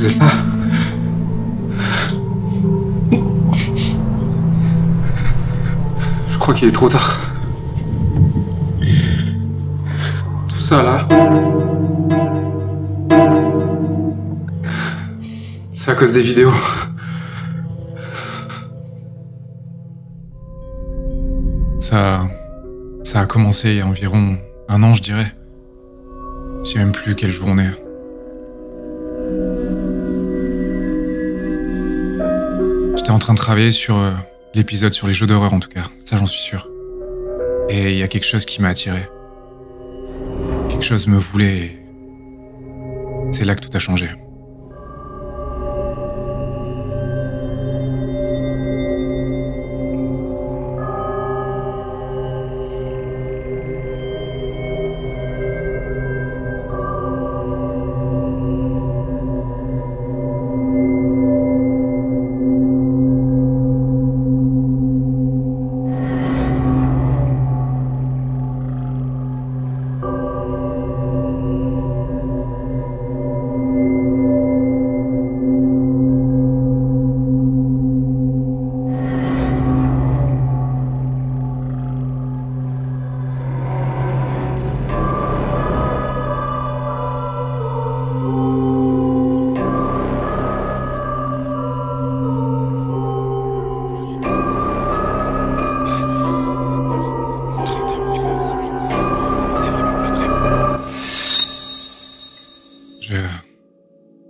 Vous êtes là? Je crois qu'il est trop tard. Tout ça là, c'est à cause des vidéos. Ça a commencé il y a environ 1 an, je dirais. Je sais même plus quelle journée. J'étais en train de travailler sur l'épisode sur les jeux d'horreur en tout cas, ça j'en suis sûr. Et il y a quelque chose qui m'a attiré. Quelque chose me voulait et c'est là que tout a changé.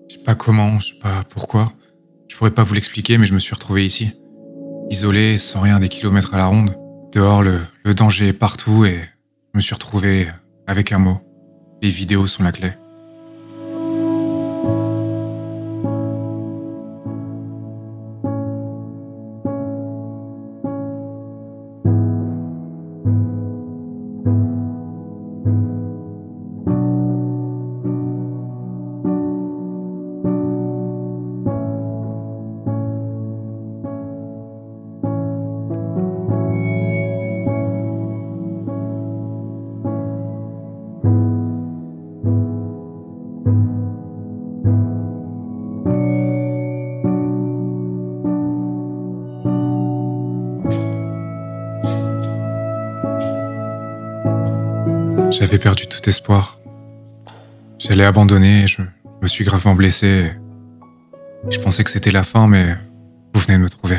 Je sais pas comment, je sais pas pourquoi. Je pourrais pas vous l'expliquer, mais je me suis retrouvé ici. Isolé, sans rien des kilomètres à la ronde. Dehors, le danger est partout et je me suis retrouvé avec un mot. Les vidéos sont la clé. J'avais perdu tout espoir. J'allais abandonner, je me suis gravement blessé. Je pensais que c'était la fin, mais vous venez de me trouver.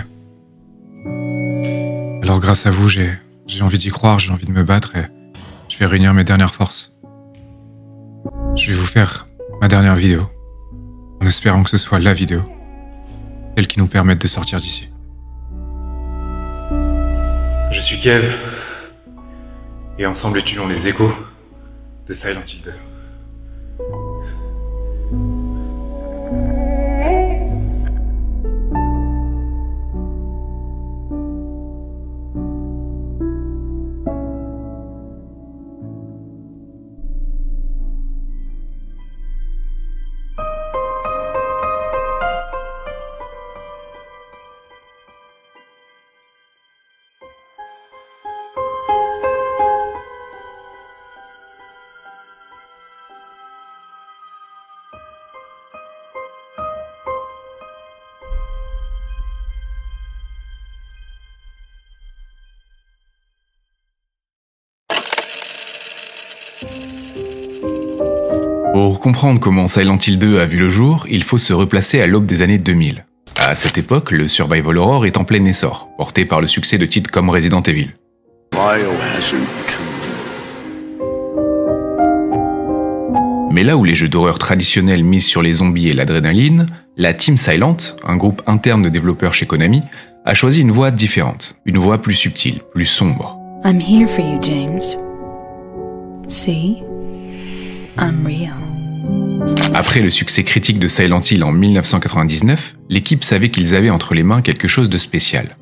Alors grâce à vous, j'ai envie d'y croire, j'ai envie de me battre et je vais réunir mes dernières forces. Je vais vous faire ma dernière vidéo, en espérant que ce soit la vidéo, celle qui nous permette de sortir d'ici. Je suis Kev, et ensemble étudions les échos de Silent Hill 2. Pour comprendre comment Silent Hill 2 a vu le jour, il faut se replacer à l'aube des années 2000. À cette époque, le survival horror est en plein essor, porté par le succès de titres comme Resident Evil. Mais là où les jeux d'horreur traditionnels misent sur les zombies et l'adrénaline, la Team Silent, un groupe interne de développeurs chez Konami, a choisi une voie différente, une voie plus subtile, plus sombre. I'm here for you, James. See? I'm real. Après le succès critique de Silent Hill en 1999, l'équipe savait qu'ils avaient entre les mains quelque chose de spécial.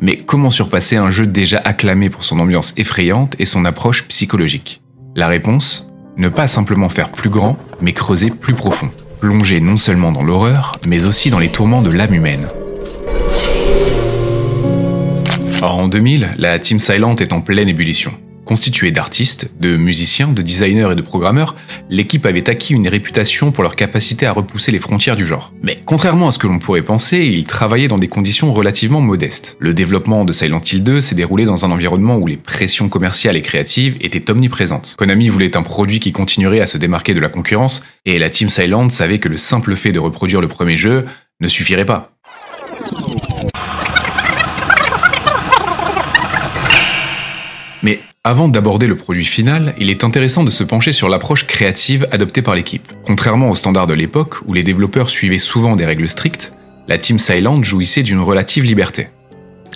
Mais comment surpasser un jeu déjà acclamé pour son ambiance effrayante et son approche psychologique? La réponse? Ne pas simplement faire plus grand, mais creuser plus profond. Plonger non seulement dans l'horreur, mais aussi dans les tourments de l'âme humaine. Or, en 2000, la Team Silent est en pleine ébullition. Constituée d'artistes, de musiciens, de designers et de programmeurs, l'équipe avait acquis une réputation pour leur capacité à repousser les frontières du genre. Mais contrairement à ce que l'on pourrait penser, ils travaillaient dans des conditions relativement modestes. Le développement de Silent Hill 2 s'est déroulé dans un environnement où les pressions commerciales et créatives étaient omniprésentes. Konami voulait un produit qui continuerait à se démarquer de la concurrence, et la Team Silent savait que le simple fait de reproduire le premier jeu ne suffirait pas. Mais avant d'aborder le produit final, il est intéressant de se pencher sur l'approche créative adoptée par l'équipe. Contrairement aux standards de l'époque, où les développeurs suivaient souvent des règles strictes, la Team Silent jouissait d'une relative liberté.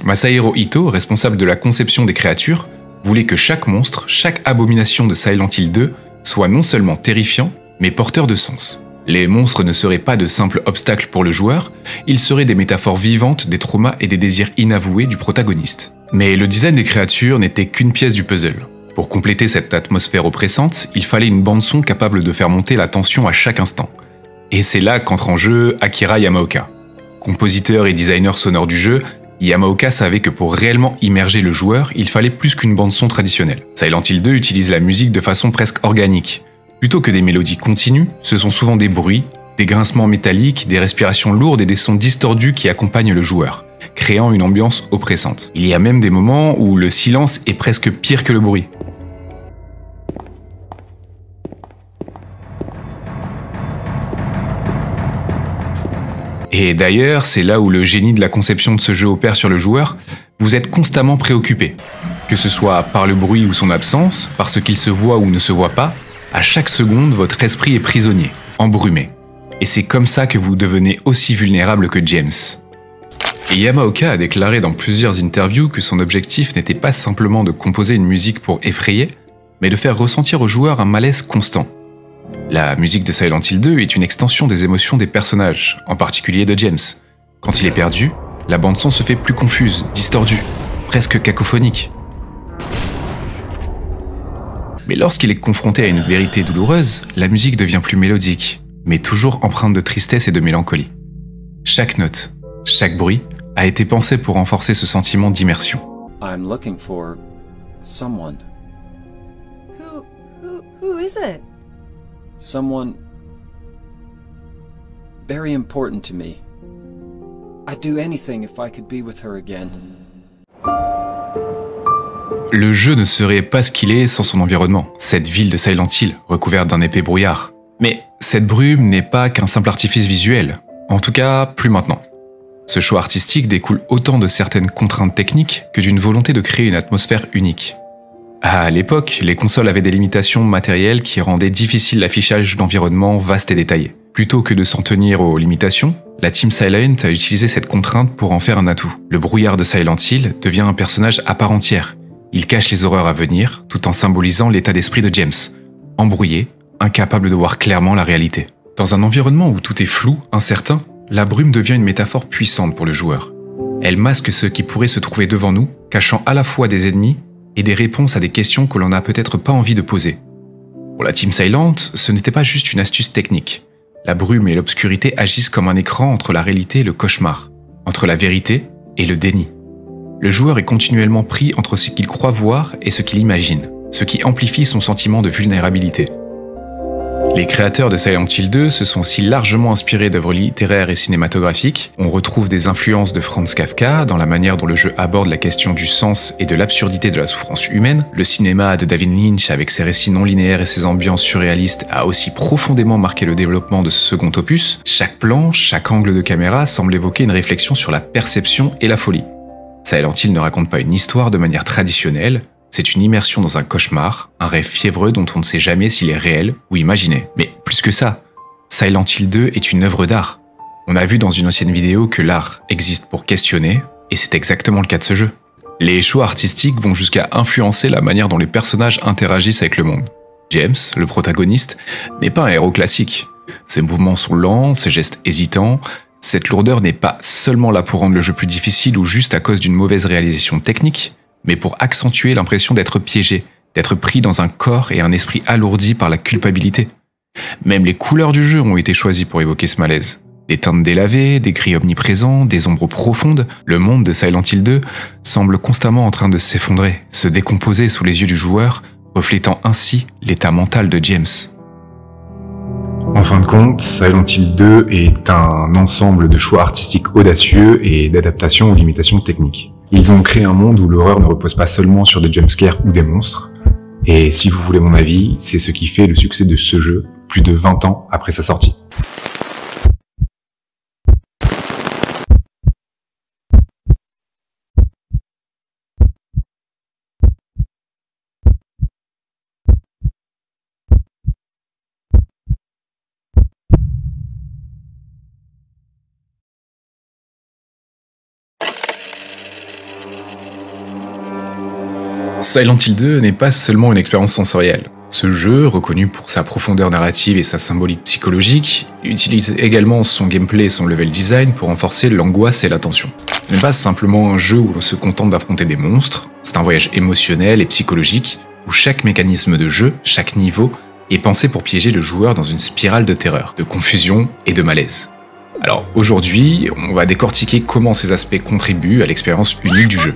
Masahiro Ito, responsable de la conception des créatures, voulait que chaque monstre, chaque abomination de Silent Hill 2 soit non seulement terrifiant, mais porteur de sens. Les monstres ne seraient pas de simples obstacles pour le joueur, ils seraient des métaphores vivantes des traumas et des désirs inavoués du protagoniste. Mais le design des créatures n'était qu'une pièce du puzzle. Pour compléter cette atmosphère oppressante, il fallait une bande-son capable de faire monter la tension à chaque instant. Et c'est là qu'entre en jeu Akira Yamaoka. Compositeur et designer sonore du jeu, Yamaoka savait que pour réellement immerger le joueur, il fallait plus qu'une bande-son traditionnelle. Silent Hill 2 utilise la musique de façon presque organique. Plutôt que des mélodies continues, ce sont souvent des bruits, des grincements métalliques, des respirations lourdes et des sons distordus qui accompagnent le joueur, créant une ambiance oppressante. Il y a même des moments où le silence est presque pire que le bruit. Et d'ailleurs, c'est là où le génie de la conception de ce jeu opère sur le joueur. Vous êtes constamment préoccupé. Que ce soit par le bruit ou son absence, par ce qu'il se voit ou ne se voit pas, à chaque seconde, votre esprit est prisonnier, embrumé. Et c'est comme ça que vous devenez aussi vulnérable que James. Et Yamaoka a déclaré dans plusieurs interviews que son objectif n'était pas simplement de composer une musique pour effrayer, mais de faire ressentir au joueur un malaise constant. La musique de Silent Hill 2 est une extension des émotions des personnages, en particulier de James. Quand il est perdu, la bande-son se fait plus confuse, distordue, presque cacophonique. Mais lorsqu'il est confronté à une vérité douloureuse, la musique devient plus mélodique, mais toujours empreinte de tristesse et de mélancolie. Chaque note, chaque bruit a été pensé pour renforcer ce sentiment d'immersion. I'm looking for someone. Who is it? Someone very important to me. I'd do anything if I could be with her again. Le jeu ne serait pas ce qu'il est sans son environnement, cette ville de Silent Hill, recouverte d'un épais brouillard. Mais cette brume n'est pas qu'un simple artifice visuel, en tout cas plus maintenant. Ce choix artistique découle autant de certaines contraintes techniques que d'une volonté de créer une atmosphère unique. À l'époque, les consoles avaient des limitations matérielles qui rendaient difficile l'affichage d'environnements vastes et détaillés. Plutôt que de s'en tenir aux limitations, la Team Silent a utilisé cette contrainte pour en faire un atout. Le brouillard de Silent Hill devient un personnage à part entière. Il cache les horreurs à venir, tout en symbolisant l'état d'esprit de James, embrouillé, incapable de voir clairement la réalité. Dans un environnement où tout est flou, incertain, la brume devient une métaphore puissante pour le joueur. Elle masque ce qui pourrait se trouver devant nous, cachant à la fois des ennemis et des réponses à des questions que l'on n'a peut-être pas envie de poser. Pour la Team Silent, ce n'était pas juste une astuce technique. La brume et l'obscurité agissent comme un écran entre la réalité et le cauchemar, entre la vérité et le déni. Le joueur est continuellement pris entre ce qu'il croit voir et ce qu'il imagine, ce qui amplifie son sentiment de vulnérabilité. Les créateurs de Silent Hill 2 se sont aussi largement inspirés d'œuvres littéraires et cinématographiques. On retrouve des influences de Franz Kafka dans la manière dont le jeu aborde la question du sens et de l'absurdité de la souffrance humaine. Le cinéma de David Lynch, avec ses récits non linéaires et ses ambiances surréalistes, a aussi profondément marqué le développement de ce second opus. Chaque plan, chaque angle de caméra semble évoquer une réflexion sur la perception et la folie. Silent Hill ne raconte pas une histoire de manière traditionnelle, c'est une immersion dans un cauchemar, un rêve fiévreux dont on ne sait jamais s'il est réel ou imaginé. Mais plus que ça, Silent Hill 2 est une œuvre d'art. On a vu dans une ancienne vidéo que l'art existe pour questionner, et c'est exactement le cas de ce jeu. Les choix artistiques vont jusqu'à influencer la manière dont les personnages interagissent avec le monde. James, le protagoniste, n'est pas un héros classique. Ses mouvements sont lents, ses gestes hésitants. Cette lourdeur n'est pas seulement là pour rendre le jeu plus difficile ou juste à cause d'une mauvaise réalisation technique, mais pour accentuer l'impression d'être piégé, d'être pris dans un corps et un esprit alourdi par la culpabilité. Même les couleurs du jeu ont été choisies pour évoquer ce malaise. Des teintes délavées, des gris omniprésents, des ombres profondes, le monde de Silent Hill 2 semble constamment en train de s'effondrer, se décomposer sous les yeux du joueur, reflétant ainsi l'état mental de James. En fin de compte, Silent Hill 2 est un ensemble de choix artistiques audacieux et d'adaptations aux limitations techniques. Ils ont créé un monde où l'horreur ne repose pas seulement sur des jumpscares ou des monstres, et si vous voulez mon avis, c'est ce qui fait le succès de ce jeu, plus de 20 ans après sa sortie. Silent Hill 2 n'est pas seulement une expérience sensorielle. Ce jeu, reconnu pour sa profondeur narrative et sa symbolique psychologique, utilise également son gameplay et son level design pour renforcer l'angoisse et la tension. Ce n'est pas simplement un jeu où l'on se contente d'affronter des monstres, c'est un voyage émotionnel et psychologique où chaque mécanisme de jeu, chaque niveau, est pensé pour piéger le joueur dans une spirale de terreur, de confusion et de malaise. Alors aujourd'hui, on va décortiquer comment ces aspects contribuent à l'expérience unique du jeu.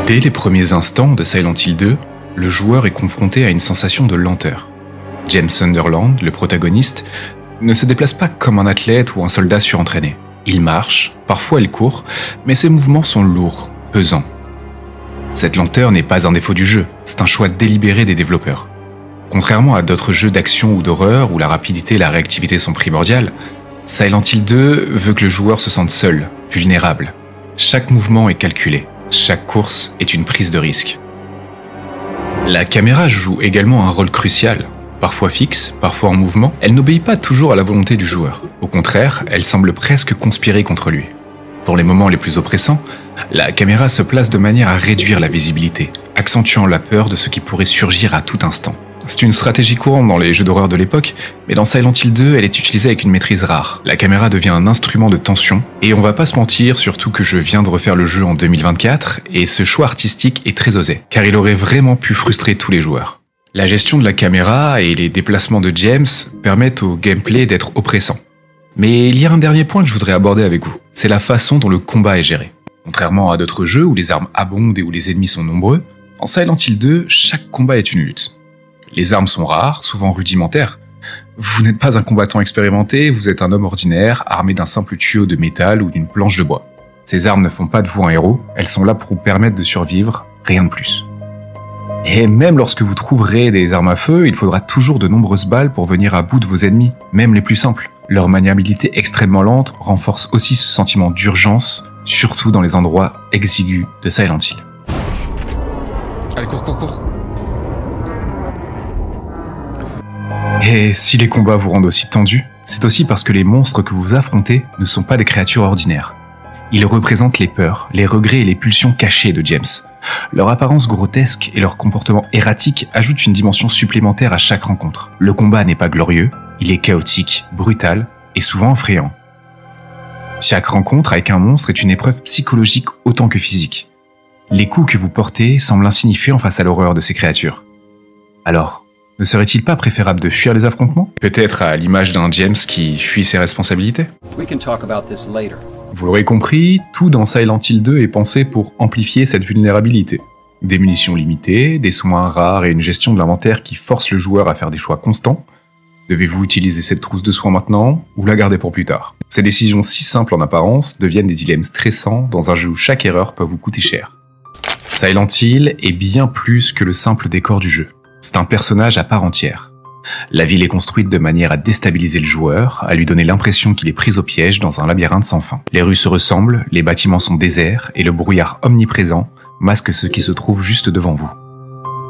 Dès les premiers instants de Silent Hill 2, le joueur est confronté à une sensation de lenteur. James Sunderland, le protagoniste, ne se déplace pas comme un athlète ou un soldat surentraîné. Il marche, parfois il court, mais ses mouvements sont lourds, pesants. Cette lenteur n'est pas un défaut du jeu, c'est un choix délibéré des développeurs. Contrairement à d'autres jeux d'action ou d'horreur où la rapidité et la réactivité sont primordiales, Silent Hill 2 veut que le joueur se sente seul, vulnérable. Chaque mouvement est calculé, chaque course est une prise de risque. La caméra joue également un rôle crucial. Parfois fixe, parfois en mouvement, elle n'obéit pas toujours à la volonté du joueur. Au contraire, elle semble presque conspirer contre lui. Dans les moments les plus oppressants, la caméra se place de manière à réduire la visibilité, accentuant la peur de ce qui pourrait surgir à tout instant. C'est une stratégie courante dans les jeux d'horreur de l'époque, mais dans Silent Hill 2, elle est utilisée avec une maîtrise rare. La caméra devient un instrument de tension, et on va pas se mentir, surtout que je viens de refaire le jeu en 2024, et ce choix artistique est très osé, car il aurait vraiment pu frustrer tous les joueurs. La gestion de la caméra et les déplacements de James permettent au gameplay d'être oppressant. Mais il y a un dernier point que je voudrais aborder avec vous, c'est la façon dont le combat est géré. Contrairement à d'autres jeux où les armes abondent et où les ennemis sont nombreux, en Silent Hill 2, chaque combat est une lutte. Les armes sont rares, souvent rudimentaires. Vous n'êtes pas un combattant expérimenté, vous êtes un homme ordinaire, armé d'un simple tuyau de métal ou d'une planche de bois. Ces armes ne font pas de vous un héros, elles sont là pour vous permettre de survivre, rien de plus. Et même lorsque vous trouverez des armes à feu, il faudra toujours de nombreuses balles pour venir à bout de vos ennemis, même les plus simples. Leur maniabilité extrêmement lente renforce aussi ce sentiment d'urgence, surtout dans les endroits exigus de Silent Hill. Allez, cours. Et si les combats vous rendent aussi tendus, c'est aussi parce que les monstres que vous affrontez ne sont pas des créatures ordinaires. Ils représentent les peurs, les regrets et les pulsions cachées de James. Leur apparence grotesque et leur comportement erratique ajoutent une dimension supplémentaire à chaque rencontre. Le combat n'est pas glorieux, il est chaotique, brutal et souvent effrayant. Chaque rencontre avec un monstre est une épreuve psychologique autant que physique. Les coups que vous portez semblent insignifiants face à l'horreur de ces créatures. Alors, ne serait-il pas préférable de fuir les affrontements? Peut-être à l'image d'un James qui fuit ses responsabilités? We can talk about this later. Vous l'aurez compris, tout dans Silent Hill 2 est pensé pour amplifier cette vulnérabilité. Des munitions limitées, des soins rares et une gestion de l'inventaire qui force le joueur à faire des choix constants. Devez-vous utiliser cette trousse de soins maintenant ou la garder pour plus tard? Ces décisions si simples en apparence deviennent des dilemmes stressants dans un jeu où chaque erreur peut vous coûter cher. Silent Hill est bien plus que le simple décor du jeu. C'est un personnage à part entière. La ville est construite de manière à déstabiliser le joueur, à lui donner l'impression qu'il est pris au piège dans un labyrinthe sans fin. Les rues se ressemblent, les bâtiments sont déserts et le brouillard omniprésent masque ce qui se trouve juste devant vous.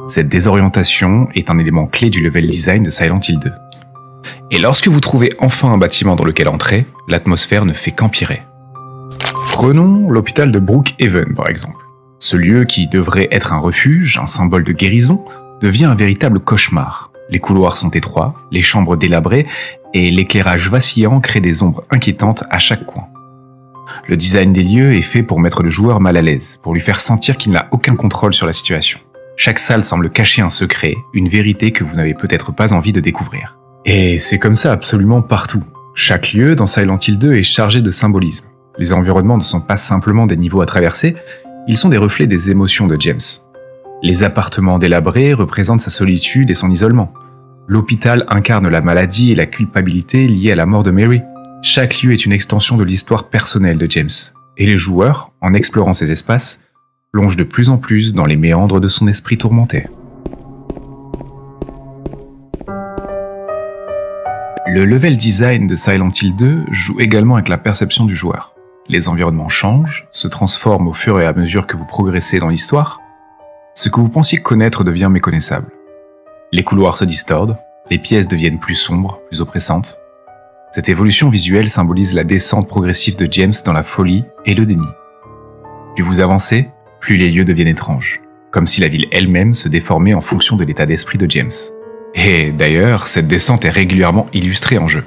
Cette désorientation est un élément clé du level design de Silent Hill 2. Et lorsque vous trouvez enfin un bâtiment dans lequel entrer, l'atmosphère ne fait qu'empirer. Prenons l'hôpital de Brookhaven par exemple. Ce lieu qui devrait être un refuge, un symbole de guérison, devient un véritable cauchemar. Les couloirs sont étroits, les chambres délabrées et l'éclairage vacillant crée des ombres inquiétantes à chaque coin. Le design des lieux est fait pour mettre le joueur mal à l'aise, pour lui faire sentir qu'il n'a aucun contrôle sur la situation. Chaque salle semble cacher un secret, une vérité que vous n'avez peut-être pas envie de découvrir. Et c'est comme ça absolument partout. Chaque lieu dans Silent Hill 2 est chargé de symbolisme. Les environnements ne sont pas simplement des niveaux à traverser, ils sont des reflets des émotions de James. Les appartements délabrés représentent sa solitude et son isolement. L'hôpital incarne la maladie et la culpabilité liée à la mort de Mary. Chaque lieu est une extension de l'histoire personnelle de James. Et les joueurs, en explorant ces espaces, plongent de plus en plus dans les méandres de son esprit tourmenté. Le level design de Silent Hill 2 joue également avec la perception du joueur. Les environnements changent, se transforment au fur et à mesure que vous progressez dans l'histoire. Ce que vous pensiez connaître devient méconnaissable. Les couloirs se distordent, les pièces deviennent plus sombres, plus oppressantes. Cette évolution visuelle symbolise la descente progressive de James dans la folie et le déni. Plus vous avancez, plus les lieux deviennent étranges, comme si la ville elle-même se déformait en fonction de l'état d'esprit de James. Et d'ailleurs, cette descente est régulièrement illustrée en jeu.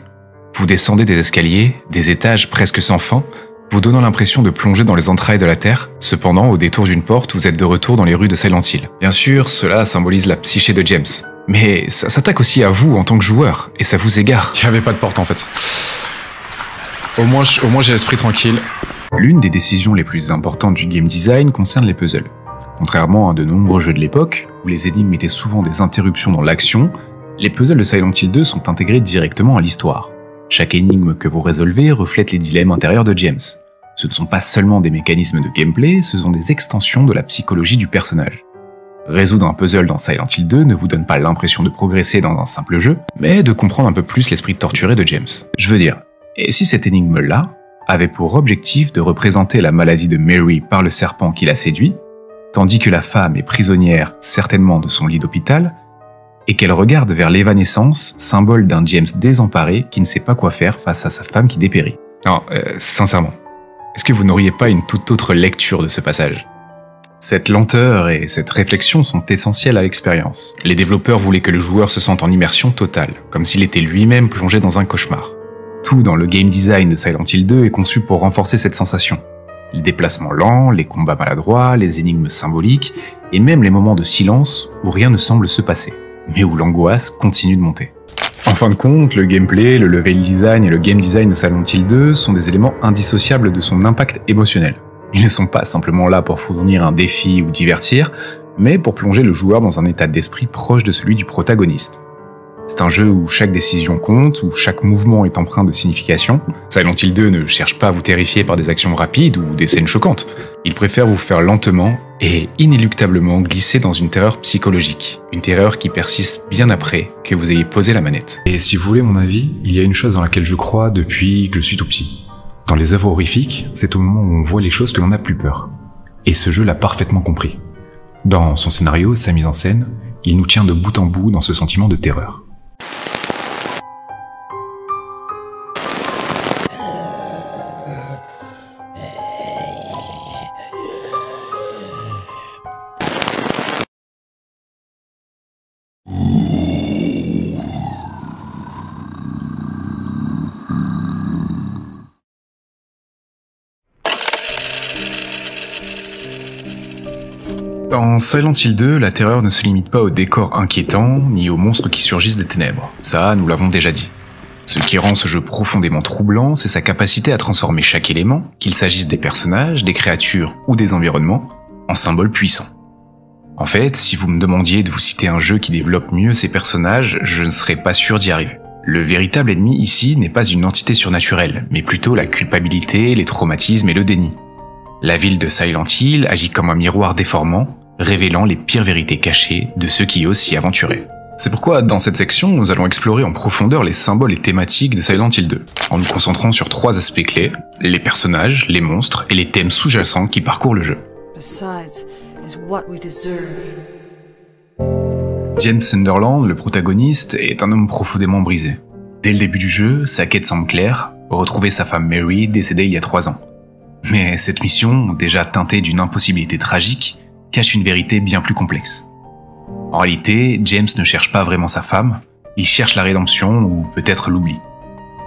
Vous descendez des escaliers, des étages presque sans fin, vous donnant l'impression de plonger dans les entrailles de la Terre. Cependant, au détour d'une porte, vous êtes de retour dans les rues de Silent Hill. Bien sûr, cela symbolise la psyché de James. Mais ça s'attaque aussi à vous en tant que joueur, et ça vous égare. Il n'y avait pas de porte en fait. Au moins j'ai l'esprit tranquille. L'une des décisions les plus importantes du game design concerne les puzzles. Contrairement à de nombreux jeux de l'époque, où les énigmes étaient souvent des interruptions dans l'action, les puzzles de Silent Hill 2 sont intégrés directement à l'histoire. Chaque énigme que vous résolvez reflète les dilemmes intérieurs de James. Ce ne sont pas seulement des mécanismes de gameplay, ce sont des extensions de la psychologie du personnage. Résoudre un puzzle dans Silent Hill 2 ne vous donne pas l'impression de progresser dans un simple jeu, mais de comprendre un peu plus l'esprit torturé de James. Je veux dire, et si cette énigme-là avait pour objectif de représenter la maladie de Mary par le serpent qui l'a séduit, tandis que la femme est prisonnière certainement de son lit d'hôpital, et qu'elle regarde vers l'évanescence, symbole d'un James désemparé qui ne sait pas quoi faire face à sa femme qui dépérit. Non, sincèrement, est-ce que vous n'auriez pas une toute autre lecture de ce passage ? Cette lenteur et cette réflexion sont essentielles à l'expérience. Les développeurs voulaient que le joueur se sente en immersion totale, comme s'il était lui-même plongé dans un cauchemar. Tout dans le game design de Silent Hill 2 est conçu pour renforcer cette sensation. Les déplacements lents, les combats maladroits, les énigmes symboliques, et même les moments de silence où rien ne semble se passer, mais où l'angoisse continue de monter. En fin de compte, le gameplay, le level design et le game design de Silent Hill 2 sont des éléments indissociables de son impact émotionnel. Ils ne sont pas simplement là pour fournir un défi ou divertir, mais pour plonger le joueur dans un état d'esprit proche de celui du protagoniste. C'est un jeu où chaque décision compte, où chaque mouvement est empreint de signification. Silent Hill 2 ne cherche pas à vous terrifier par des actions rapides ou des scènes choquantes. Il préfère vous faire lentement et inéluctablement glisser dans une terreur psychologique. Une terreur qui persiste bien après que vous ayez posé la manette. Et si vous voulez mon avis, il y a une chose dans laquelle je crois depuis que je suis tout petit. Dans les œuvres horrifiques, c'est au moment où on voit les choses que l'on a plus peur. Et ce jeu l'a parfaitement compris. Dans son scénario, sa mise en scène, il nous tient de bout en bout dans ce sentiment de terreur. Dans Silent Hill 2, la terreur ne se limite pas aux décors inquiétants, ni aux monstres qui surgissent des ténèbres. Ça, nous l'avons déjà dit. Ce qui rend ce jeu profondément troublant, c'est sa capacité à transformer chaque élément, qu'il s'agisse des personnages, des créatures ou des environnements, en symboles puissants. En fait, si vous me demandiez de vous citer un jeu qui développe mieux ses personnages, je ne serais pas sûr d'y arriver. Le véritable ennemi ici n'est pas une entité surnaturelle, mais plutôt la culpabilité, les traumatismes et le déni. La ville de Silent Hill agit comme un miroir déformant, révélant les pires vérités cachées de ceux qui osent s'y aventurer. C'est pourquoi, dans cette section, nous allons explorer en profondeur les symboles et thématiques de Silent Hill 2, en nous concentrant sur 3 aspects clés, les personnages, les monstres et les thèmes sous-jacents qui parcourent le jeu. James Sunderland, le protagoniste, est un homme profondément brisé. Dès le début du jeu, sa quête semble claire, retrouver sa femme Mary, décédée il y a 3 ans. Mais cette mission, déjà teintée d'une impossibilité tragique, cache une vérité bien plus complexe. En réalité, James ne cherche pas vraiment sa femme, il cherche la rédemption ou peut-être l'oubli.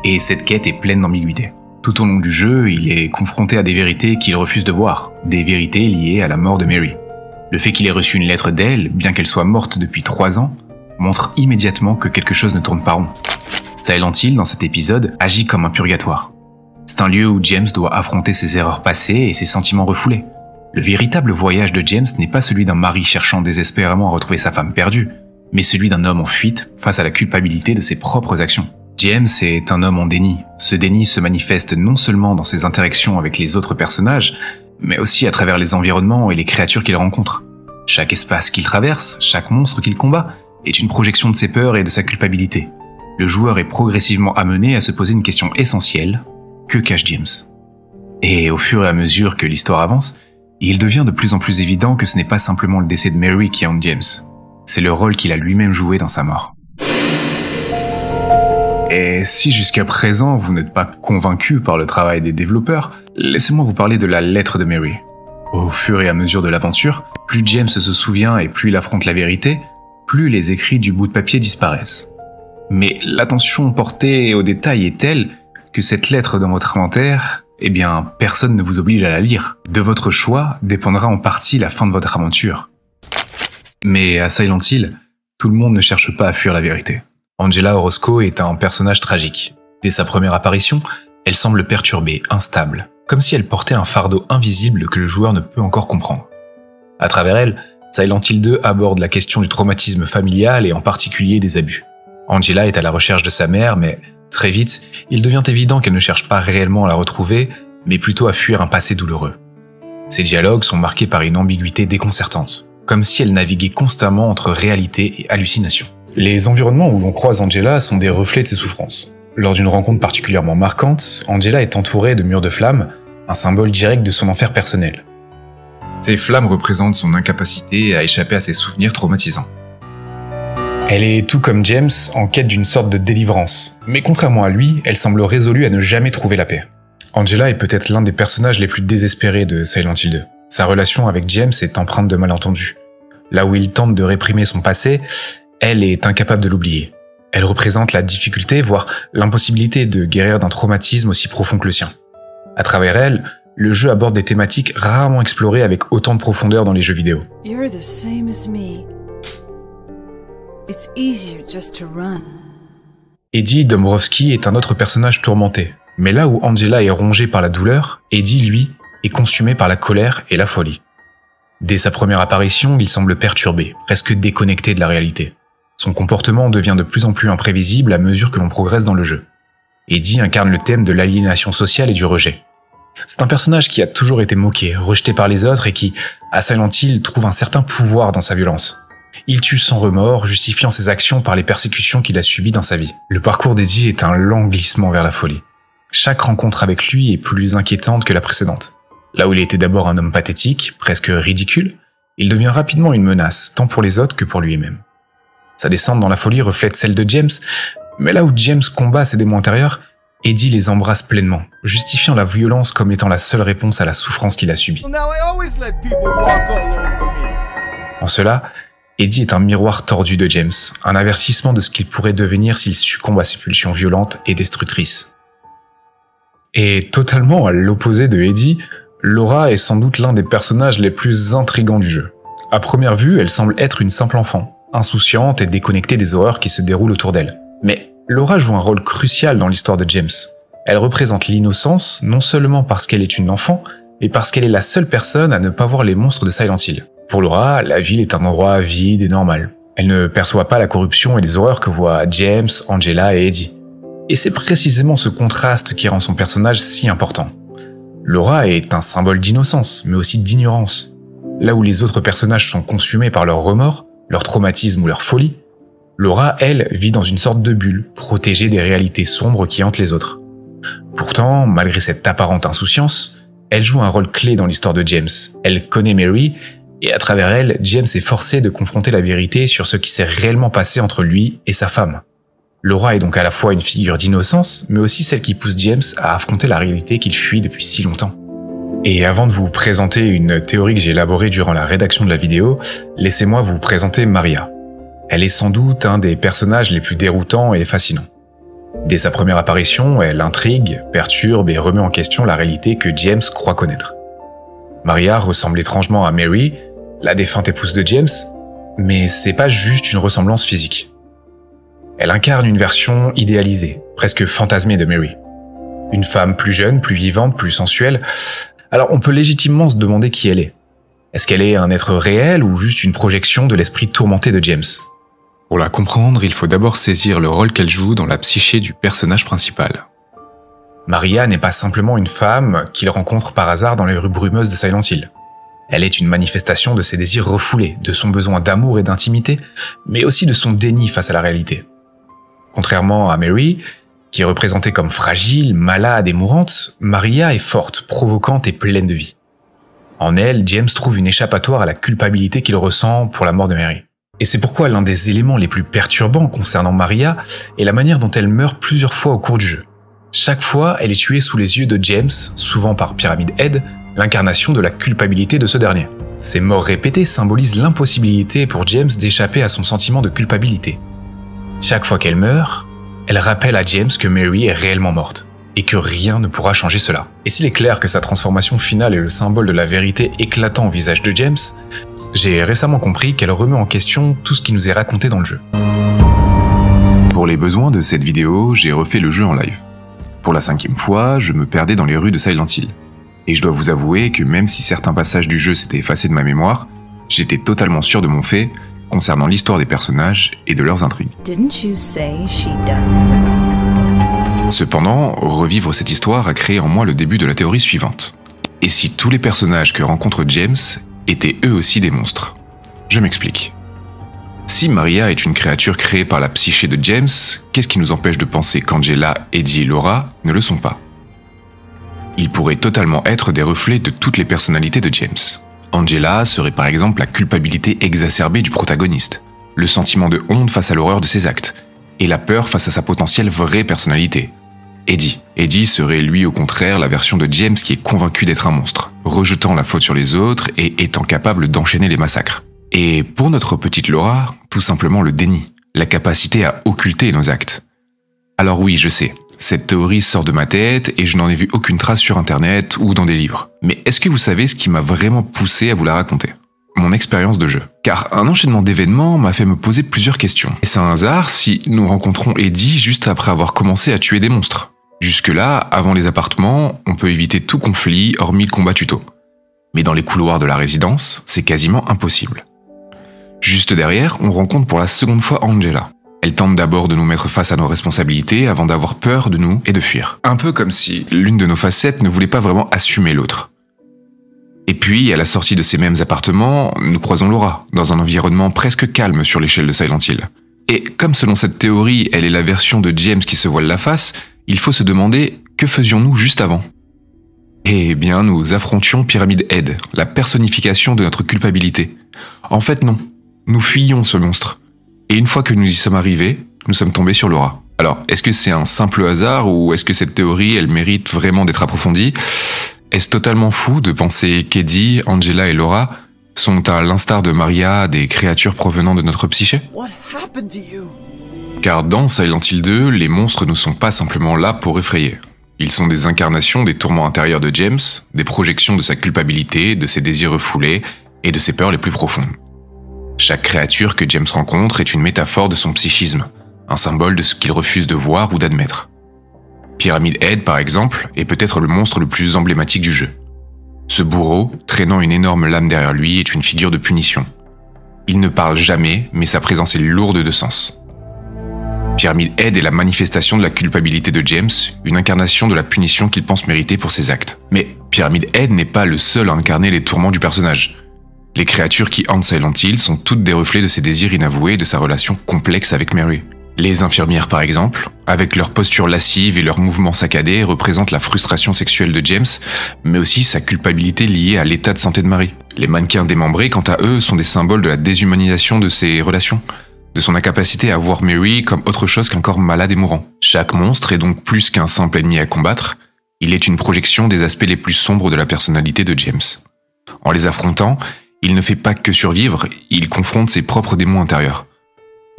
Et cette quête est pleine d'ambiguïté. Tout au long du jeu, il est confronté à des vérités qu'il refuse de voir, des vérités liées à la mort de Mary. Le fait qu'il ait reçu une lettre d'elle, bien qu'elle soit morte depuis 3 ans, montre immédiatement que quelque chose ne tourne pas rond. Silent Hill, dans cet épisode, agit comme un purgatoire. C'est un lieu où James doit affronter ses erreurs passées et ses sentiments refoulés. Le véritable voyage de James n'est pas celui d'un mari cherchant désespérément à retrouver sa femme perdue, mais celui d'un homme en fuite face à la culpabilité de ses propres actions. James est un homme en déni. Ce déni se manifeste non seulement dans ses interactions avec les autres personnages, mais aussi à travers les environnements et les créatures qu'il rencontre. Chaque espace qu'il traverse, chaque monstre qu'il combat, est une projection de ses peurs et de sa culpabilité. Le joueur est progressivement amené à se poser une question essentielle: que cache James? Et au fur et à mesure que l'histoire avance, il devient de plus en plus évident que ce n'est pas simplement le décès de Mary qui hante James, c'est le rôle qu'il a lui-même joué dans sa mort. Et si jusqu'à présent vous n'êtes pas convaincu par le travail des développeurs, laissez-moi vous parler de la lettre de Mary. Au fur et à mesure de l'aventure, plus James se souvient et plus il affronte la vérité, plus les écrits du bout de papier disparaissent. Mais l'attention portée aux détails est telle que cette lettre dans votre inventaire, eh bien, personne ne vous oblige à la lire. De votre choix dépendra en partie la fin de votre aventure. Mais à Silent Hill, tout le monde ne cherche pas à fuir la vérité. Angela Orozco est un personnage tragique. Dès sa première apparition, elle semble perturbée, instable, comme si elle portait un fardeau invisible que le joueur ne peut encore comprendre. À travers elle, Silent Hill 2 aborde la question du traumatisme familial et en particulier des abus. Angela est à la recherche de sa mère, mais très vite, il devient évident qu'elle ne cherche pas réellement à la retrouver, mais plutôt à fuir un passé douloureux. Ses dialogues sont marqués par une ambiguïté déconcertante, comme si elle naviguait constamment entre réalité et hallucination. Les environnements où l'on croise Angela sont des reflets de ses souffrances. Lors d'une rencontre particulièrement marquante, Angela est entourée de murs de flammes, un symbole direct de son enfer personnel. Ces flammes représentent son incapacité à échapper à ses souvenirs traumatisants. Elle est tout comme James en quête d'une sorte de délivrance, mais contrairement à lui, elle semble résolue à ne jamais trouver la paix. Angela est peut-être l'un des personnages les plus désespérés de Silent Hill 2. Sa relation avec James est empreinte de malentendus. Là où il tente de réprimer son passé, elle est incapable de l'oublier. Elle représente la difficulté, voire l'impossibilité de guérir d'un traumatisme aussi profond que le sien. À travers elle, le jeu aborde des thématiques rarement explorées avec autant de profondeur dans les jeux vidéo. You're the same as me. It's easier just to run. Eddie Dombrowski est un autre personnage tourmenté. Mais là où Angela est rongée par la douleur, Eddie, lui, est consumé par la colère et la folie. Dès sa première apparition, il semble perturbé, presque déconnecté de la réalité. Son comportement devient de plus en plus imprévisible à mesure que l'on progresse dans le jeu. Eddie incarne le thème de l'aliénation sociale et du rejet. C'est un personnage qui a toujours été moqué, rejeté par les autres et qui, à Silent Hill, trouve un certain pouvoir dans sa violence. Il tue sans remords, justifiant ses actions par les persécutions qu'il a subies dans sa vie. Le parcours d'Eddie est un lent glissement vers la folie. Chaque rencontre avec lui est plus inquiétante que la précédente. Là où il était d'abord un homme pathétique, presque ridicule, il devient rapidement une menace, tant pour les autres que pour lui-même. Sa descente dans la folie reflète celle de James, mais là où James combat ses démons intérieurs, Eddie les embrasse pleinement, justifiant la violence comme étant la seule réponse à la souffrance qu'il a subie. En cela, Eddie est un miroir tordu de James, un avertissement de ce qu'il pourrait devenir s'il succombe à ses pulsions violentes et destructrices. Et totalement à l'opposé de Eddie, Laura est sans doute l'un des personnages les plus intrigants du jeu. À première vue, elle semble être une simple enfant, insouciante et déconnectée des horreurs qui se déroulent autour d'elle. Mais Laura joue un rôle crucial dans l'histoire de James. Elle représente l'innocence non seulement parce qu'elle est une enfant, mais parce qu'elle est la seule personne à ne pas voir les monstres de Silent Hill. Pour Laura, la ville est un endroit vide et normal. Elle ne perçoit pas la corruption et les horreurs que voient James, Angela et Eddie. Et c'est précisément ce contraste qui rend son personnage si important. Laura est un symbole d'innocence, mais aussi d'ignorance. Là où les autres personnages sont consumés par leur remords, leur traumatisme ou leur folie, Laura, elle, vit dans une sorte de bulle, protégée des réalités sombres qui hantent les autres. Pourtant, malgré cette apparente insouciance, elle joue un rôle clé dans l'histoire de James. Elle connaît Mary, et à travers elle, James est forcé de confronter la vérité sur ce qui s'est réellement passé entre lui et sa femme. Laura est donc à la fois une figure d'innocence, mais aussi celle qui pousse James à affronter la réalité qu'il fuit depuis si longtemps. Et avant de vous présenter une théorie que j'ai élaborée durant la rédaction de la vidéo, laissez-moi vous présenter Maria. Elle est sans doute un des personnages les plus déroutants et fascinants. Dès sa première apparition, elle intrigue, perturbe et remet en question la réalité que James croit connaître. Maria ressemble étrangement à Mary, la défunte épouse de James, mais c'est pas juste une ressemblance physique. Elle incarne une version idéalisée, presque fantasmée de Mary. Une femme plus jeune, plus vivante, plus sensuelle. Alors on peut légitimement se demander qui elle est. Est-ce qu'elle est un être réel ou juste une projection de l'esprit tourmenté de James ? Pour la comprendre, il faut d'abord saisir le rôle qu'elle joue dans la psyché du personnage principal. Maria n'est pas simplement une femme qu'il rencontre par hasard dans les rues brumeuses de Silent Hill. Elle est une manifestation de ses désirs refoulés, de son besoin d'amour et d'intimité, mais aussi de son déni face à la réalité. Contrairement à Mary, qui est représentée comme fragile, malade et mourante, Maria est forte, provocante et pleine de vie. En elle, James trouve une échappatoire à la culpabilité qu'il ressent pour la mort de Mary. Et c'est pourquoi l'un des éléments les plus perturbants concernant Maria est la manière dont elle meurt plusieurs fois au cours du jeu. Chaque fois, elle est tuée sous les yeux de James, souvent par Pyramid Head, l'incarnation de la culpabilité de ce dernier. Ces morts répétées symbolisent l'impossibilité pour James d'échapper à son sentiment de culpabilité. Chaque fois qu'elle meurt, elle rappelle à James que Mary est réellement morte, et que rien ne pourra changer cela. Et s'il est clair que sa transformation finale est le symbole de la vérité éclatant au visage de James, j'ai récemment compris qu'elle remet en question tout ce qui nous est raconté dans le jeu. Pour les besoins de cette vidéo, j'ai refait le jeu en live. Pour la 5e fois, je me perdais dans les rues de Silent Hill. Et je dois vous avouer que même si certains passages du jeu s'étaient effacés de ma mémoire, j'étais totalement sûr de mon fait concernant l'histoire des personnages et de leurs intrigues. Didn't you say she died? Cependant, revivre cette histoire a créé en moi le début de la théorie suivante. Et si tous les personnages que rencontre James étaient eux aussi des monstres ? Je m'explique. Si Maria est une créature créée par la psyché de James, qu'est-ce qui nous empêche de penser qu'Angela, Eddie et Laura ne le sont pas ? Ils pourraient totalement être des reflets de toutes les personnalités de James. Angela serait par exemple la culpabilité exacerbée du protagoniste, le sentiment de honte face à l'horreur de ses actes, et la peur face à sa potentielle vraie personnalité. Eddie serait lui au contraire la version de James qui est convaincu d'être un monstre, rejetant la faute sur les autres et étant capable d'enchaîner les massacres. Et pour notre petite Laura, tout simplement le déni, la capacité à occulter nos actes. Alors oui, je sais, cette théorie sort de ma tête et je n'en ai vu aucune trace sur internet ou dans des livres. Mais est-ce que vous savez ce qui m'a vraiment poussé à vous la raconter ? Mon expérience de jeu. Car un enchaînement d'événements m'a fait me poser plusieurs questions. Est-ce un hasard si nous rencontrons Eddie juste après avoir commencé à tuer des monstres ? Jusque-là, avant les appartements, on peut éviter tout conflit hormis le combat tuto. Mais dans les couloirs de la résidence, c'est quasiment impossible. Juste derrière, on rencontre pour la seconde fois Angela. Elle tente d'abord de nous mettre face à nos responsabilités avant d'avoir peur de nous et de fuir. Un peu comme si l'une de nos facettes ne voulait pas vraiment assumer l'autre. Et puis, à la sortie de ces mêmes appartements, nous croisons Laura, dans un environnement presque calme sur l'échelle de Silent Hill. Et comme selon cette théorie, elle est la version de James qui se voile la face, il faut se demander que faisions-nous juste avant ? Eh bien, nous affrontions Pyramid Head, la personnification de notre culpabilité. En fait, non. Nous fuyions ce monstre. Et une fois que nous y sommes arrivés, nous sommes tombés sur Laura. Alors, est-ce que c'est un simple hasard ou est-ce que cette théorie, elle mérite vraiment d'être approfondie ? Est-ce totalement fou de penser qu'Eddie, Angela et Laura sont à l'instar de Maria des créatures provenant de notre psyché ? What happened to you? Car dans Silent Hill 2, les monstres ne sont pas simplement là pour effrayer. Ils sont des incarnations des tourments intérieurs de James, des projections de sa culpabilité, de ses désirs refoulés et de ses peurs les plus profondes. Chaque créature que James rencontre est une métaphore de son psychisme, un symbole de ce qu'il refuse de voir ou d'admettre. Pyramid Head, par exemple, est peut-être le monstre le plus emblématique du jeu. Ce bourreau, traînant une énorme lame derrière lui, est une figure de punition. Il ne parle jamais, mais sa présence est lourde de sens. Pyramid Head est la manifestation de la culpabilité de James, une incarnation de la punition qu'il pense mériter pour ses actes. Mais Pyramid Head n'est pas le seul à incarner les tourments du personnage. Les créatures qui hantent Silent Hill sont toutes des reflets de ses désirs inavoués et de sa relation complexe avec Mary. Les infirmières, par exemple, avec leur posture lascive et leurs mouvements saccadés, représentent la frustration sexuelle de James, mais aussi sa culpabilité liée à l'état de santé de Mary. Les mannequins démembrés, quant à eux, sont des symboles de la déshumanisation de ses relations, de son incapacité à voir Mary comme autre chose qu'un corps malade et mourant. Chaque monstre est donc plus qu'un simple ennemi à combattre, il est une projection des aspects les plus sombres de la personnalité de James. En les affrontant, il ne fait pas que survivre, il confronte ses propres démons intérieurs.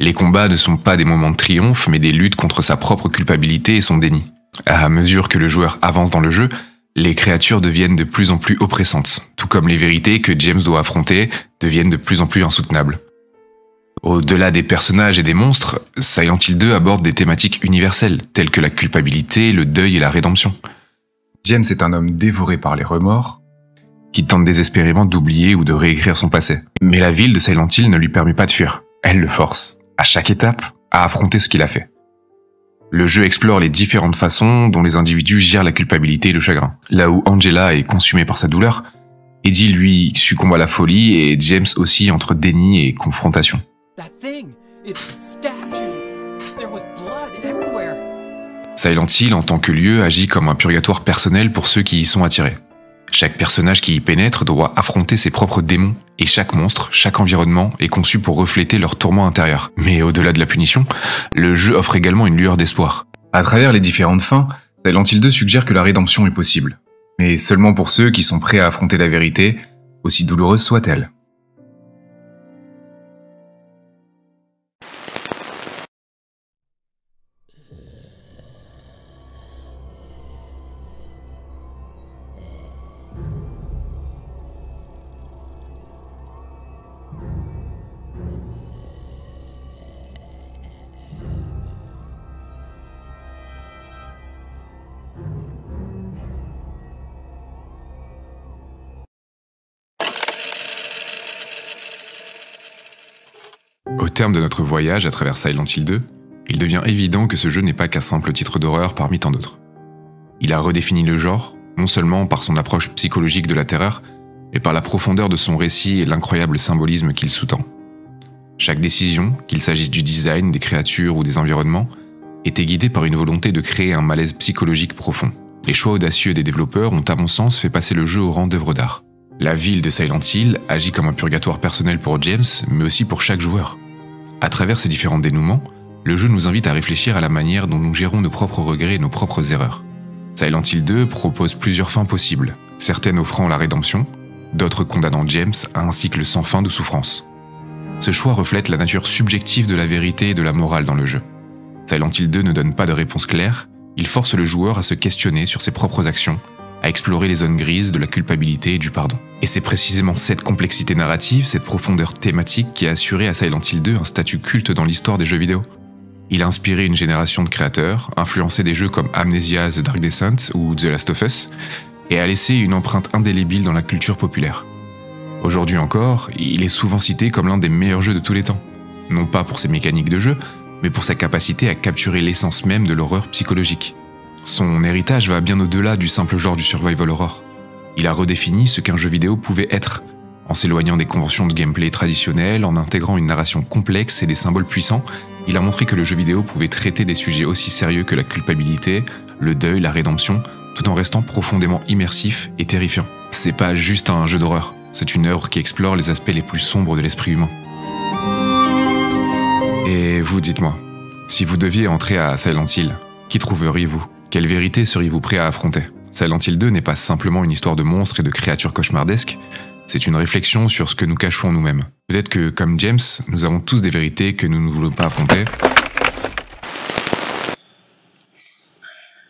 Les combats ne sont pas des moments de triomphe, mais des luttes contre sa propre culpabilité et son déni. À mesure que le joueur avance dans le jeu, les créatures deviennent de plus en plus oppressantes, tout comme les vérités que James doit affronter deviennent de plus en plus insoutenables. Au-delà des personnages et des monstres, Silent Hill 2 aborde des thématiques universelles, telles que la culpabilité, le deuil et la rédemption. James est un homme dévoré par les remords, Qui tente désespérément d'oublier ou de réécrire son passé. Mais la ville de Silent Hill ne lui permet pas de fuir. Elle le force, à chaque étape, à affronter ce qu'il a fait. Le jeu explore les différentes façons dont les individus gèrent la culpabilité et le chagrin. Là où Angela est consumée par sa douleur, Eddie, lui, succombe à la folie et James aussi entre déni et confrontation. That thing, it stabbed you. There was blood everywhere. Silent Hill, en tant que lieu, agit comme un purgatoire personnel pour ceux qui y sont attirés. Chaque personnage qui y pénètre doit affronter ses propres démons, et chaque monstre, chaque environnement est conçu pour refléter leur tourment intérieur. Mais au-delà de la punition, le jeu offre également une lueur d'espoir. À travers les différentes fins, Silent Hill 2 suggère que la rédemption est possible. Mais seulement pour ceux qui sont prêts à affronter la vérité, aussi douloureuse soit-elle. Au terme de notre voyage à travers Silent Hill 2, il devient évident que ce jeu n'est pas qu'un simple titre d'horreur parmi tant d'autres. Il a redéfini le genre, non seulement par son approche psychologique de la terreur, mais par la profondeur de son récit et l'incroyable symbolisme qu'il sous-tend. Chaque décision, qu'il s'agisse du design, des créatures ou des environnements, était guidée par une volonté de créer un malaise psychologique profond. Les choix audacieux des développeurs ont, à mon sens, fait passer le jeu au rang d'œuvre d'art. La ville de Silent Hill agit comme un purgatoire personnel pour James, mais aussi pour chaque joueur. À travers ces différents dénouements, le jeu nous invite à réfléchir à la manière dont nous gérons nos propres regrets et nos propres erreurs. Silent Hill 2 propose plusieurs fins possibles, certaines offrant la rédemption, d'autres condamnant James à un cycle sans fin de souffrance. Ce choix reflète la nature subjective de la vérité et de la morale dans le jeu. Silent Hill 2 ne donne pas de réponse claire, il force le joueur à se questionner sur ses propres actions, à explorer les zones grises de la culpabilité et du pardon. Et c'est précisément cette complexité narrative, cette profondeur thématique qui a assuré à Silent Hill 2 un statut culte dans l'histoire des jeux vidéo. Il a inspiré une génération de créateurs, influencé des jeux comme Amnesia, The Dark Descent ou The Last of Us, et a laissé une empreinte indélébile dans la culture populaire. Aujourd'hui encore, il est souvent cité comme l'un des meilleurs jeux de tous les temps. Non pas pour ses mécaniques de jeu, mais pour sa capacité à capturer l'essence même de l'horreur psychologique. Son héritage va bien au-delà du simple genre du survival horror. Il a redéfini ce qu'un jeu vidéo pouvait être, en s'éloignant des conventions de gameplay traditionnelles, en intégrant une narration complexe et des symboles puissants. Il a montré que le jeu vidéo pouvait traiter des sujets aussi sérieux que la culpabilité, le deuil, la rédemption, tout en restant profondément immersif et terrifiant. C'est pas juste un jeu d'horreur, c'est une œuvre qui explore les aspects les plus sombres de l'esprit humain. Et vous, dites-moi, si vous deviez entrer à Silent Hill, qui trouveriez-vous ? Quelle vérité seriez-vous prêt à affronter ? Silent Hill 2 n'est pas simplement une histoire de monstres et de créatures cauchemardesques, c'est une réflexion sur ce que nous cachons en nous-mêmes. Peut-être que, comme James, nous avons tous des vérités que nous ne voulons pas affronter.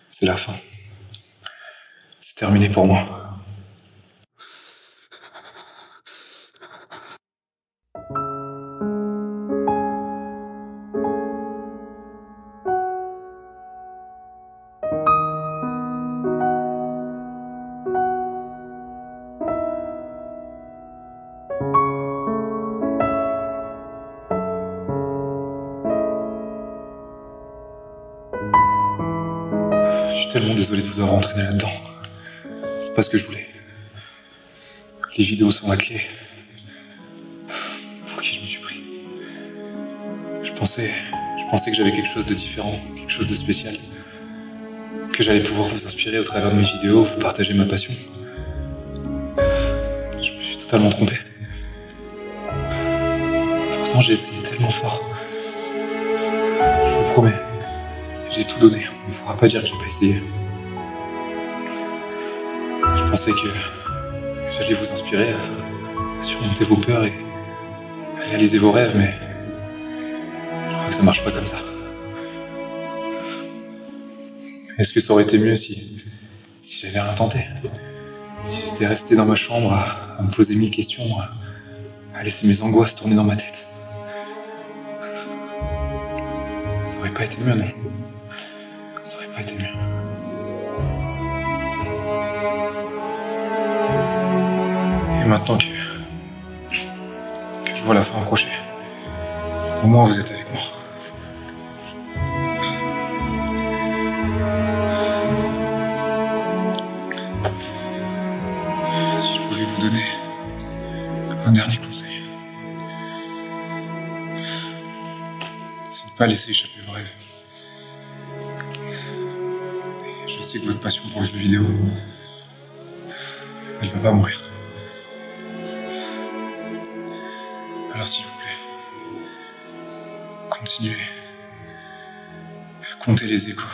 C'est la fin. C'est terminé pour moi. Je suis tellement désolé de vous avoir entraîné là-dedans. C'est pas ce que je voulais. Les vidéos sont la clé. Pour qui je me suis pris. Je pensais que j'avais quelque chose de différent, quelque chose de spécial. Que j'allais pouvoir vous inspirer au travers de mes vidéos, vous partager ma passion. Je me suis totalement trompé. Pourtant, j'ai essayé tellement fort. Je vous promets, j'ai tout donné. On ne pourra pas dire que j'ai pas essayé. Je pensais que j'allais vous inspirer à surmonter vos peurs et à réaliser vos rêves, mais je crois que ça marche pas comme ça. Est-ce que ça aurait été mieux si j'avais rien tenté? Si j'étais resté dans ma chambre à me poser 1000 questions, à laisser mes angoisses tourner dans ma tête? pas été mieux, non. Ça aurait pas été mieux. Et maintenant que je vois la fin approcher, au moins vous êtes avec moi. Si je pouvais vous donner un dernier conseil, c'est de ne pas laisser échapper vos rêves. Je sais que votre passion pour le jeu vidéo, elle va pas mourir. Alors s'il vous plaît, continuez à compter les échos.